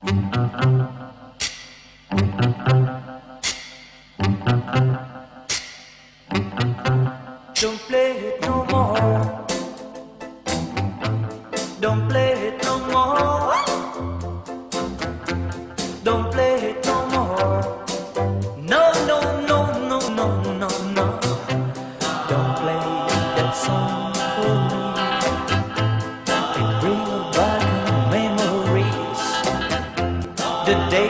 Don't play it no more. Don't play it no more. Don't play it no more. No, no, no, no, no, no, no. Don't play that song for me. It brings back memories. The day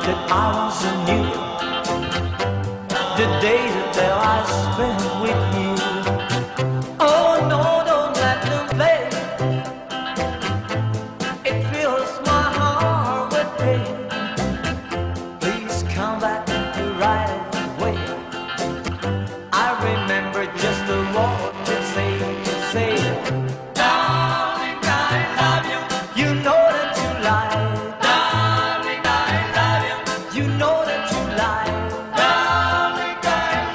that I was new. The day that I spent with you. Oh no, don't let them play. It fills my heart with pain. Please come back right away. I remember just the word to say, darling, I love you. You know that you lie. Darling, I love you. You know that you lie. Darling, I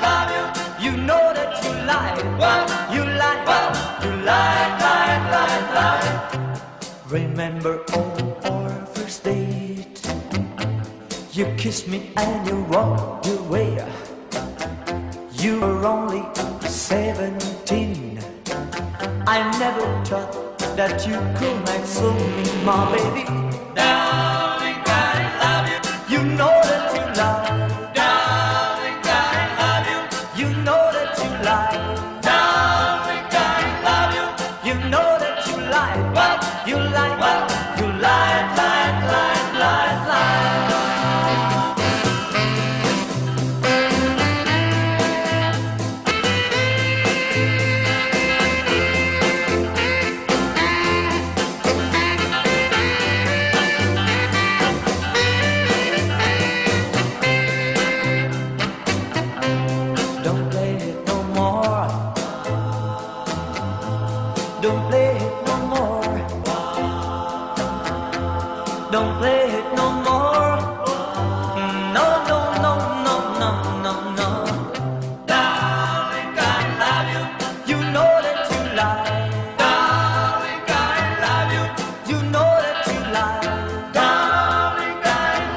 love you. You know that you lie. You lie, you lie, lie. Remember our first date. You kissed me and you walked away. You were only 17. I never thought that you could make so me, my baby. Darling, I love you. You know that you lie. Darling, I love you. You know that you lie. Darling, I love you. You know that you lie. You lie, you lie, lie. Don't play it no more. Don't play it no more. Don't play it no more. No, no, no, no, no, no, no. Darling, I love you. You know that you lie. Darling, I love you. You know that you lie. Darling, I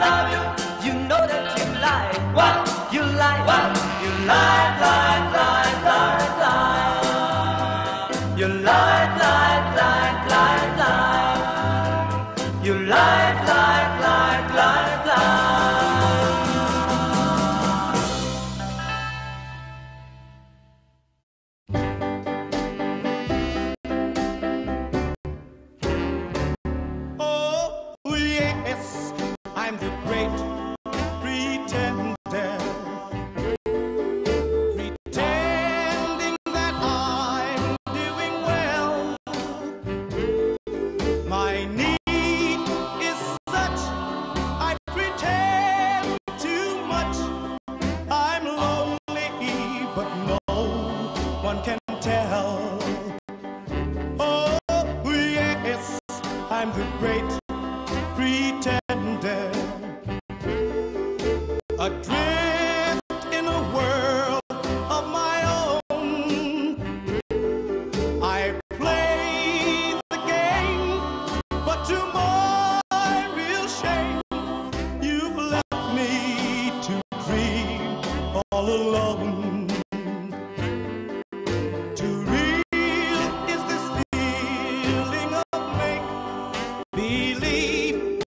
love you. You know that you lie. You lie, you lie, lie. You lie, lie. You lie, lie. Oh, yes, I'm the great pretender. Pretending that I'm doing well. My need is such, I pretend too much. I'm lonely, but no one can tell. Oh, yes, I'm the great pretender. Adrift in a world of my own. I play the game, but to my real shame, you've left me to dream all alone. Too real is this feeling of make-believe.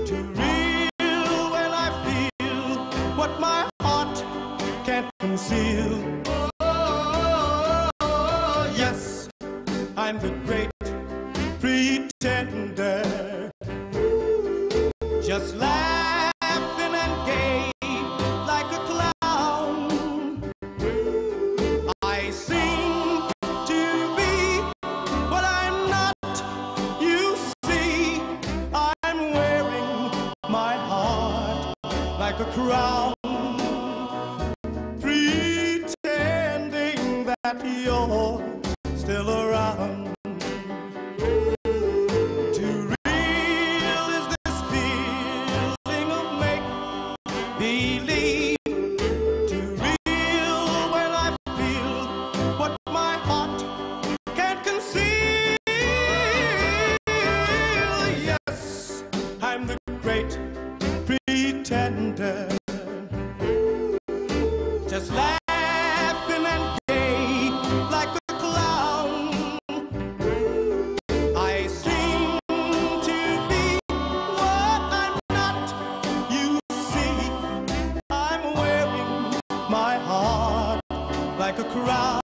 Too real when I feel what my heart can't conceal. Oh, yes, I'm the great pretender. Just laughing and gay like a clown. I seem to be what I'm not. You see, I'm wearing my heart like a crown. Pretending that you're still around. Too real is this feeling of make-believe. Too real when I feel what my heart can't conceal. Yes, I'm the great pretender, just laughing and gay like a clown. I seem to be what I'm not, you see. I'm wearing my heart like a crown,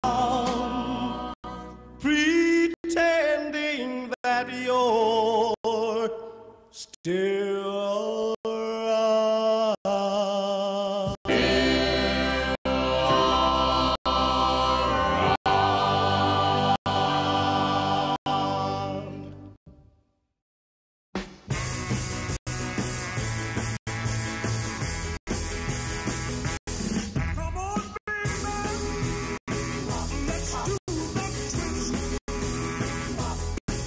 pretending that you're still around. Come on, baby, let's do the twist.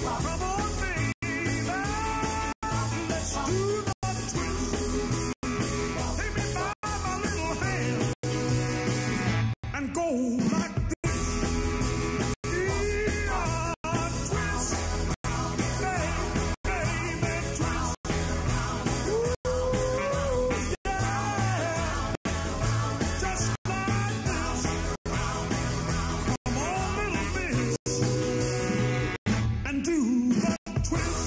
Come on, baby, let's do the twist. Take me by my little hand and go like this. Yeah, twist, baby, twist. Ooh, yeah, just like this. Come on, little miss, and do the twist.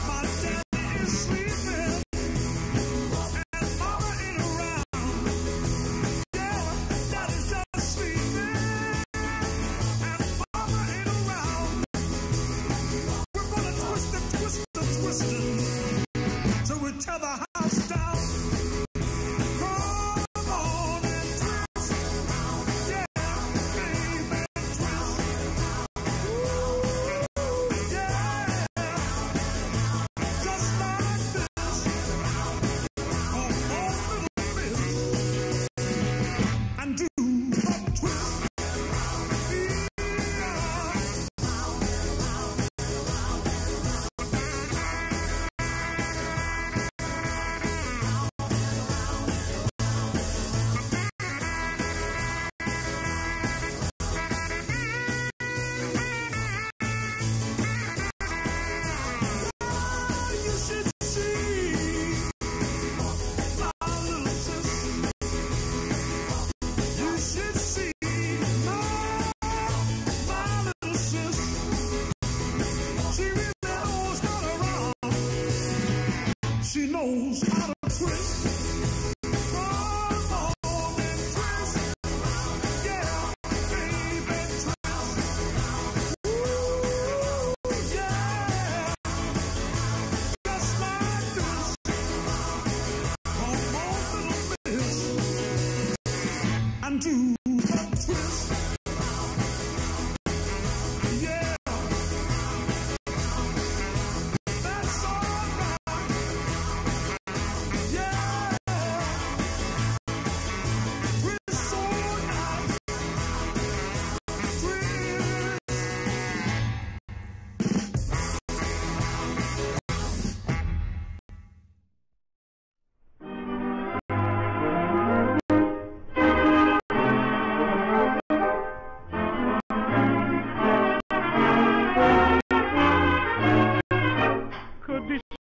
My daddy is sleeping and mama ain't around. Yeah, daddy's just sleeping and mama ain't around. We're gonna twist it, till we tear the house down. Come on and twist, yeah, baby, twist. Ooh, yeah, just like this. Come on, little miss, and do the twist. You should see my little sis. You should see my little sis. She really knows how to rock. She knows how to twist. Come on and twist. Yeah, baby, twist. Ooh, yeah, just like this. Come on, little miss, and do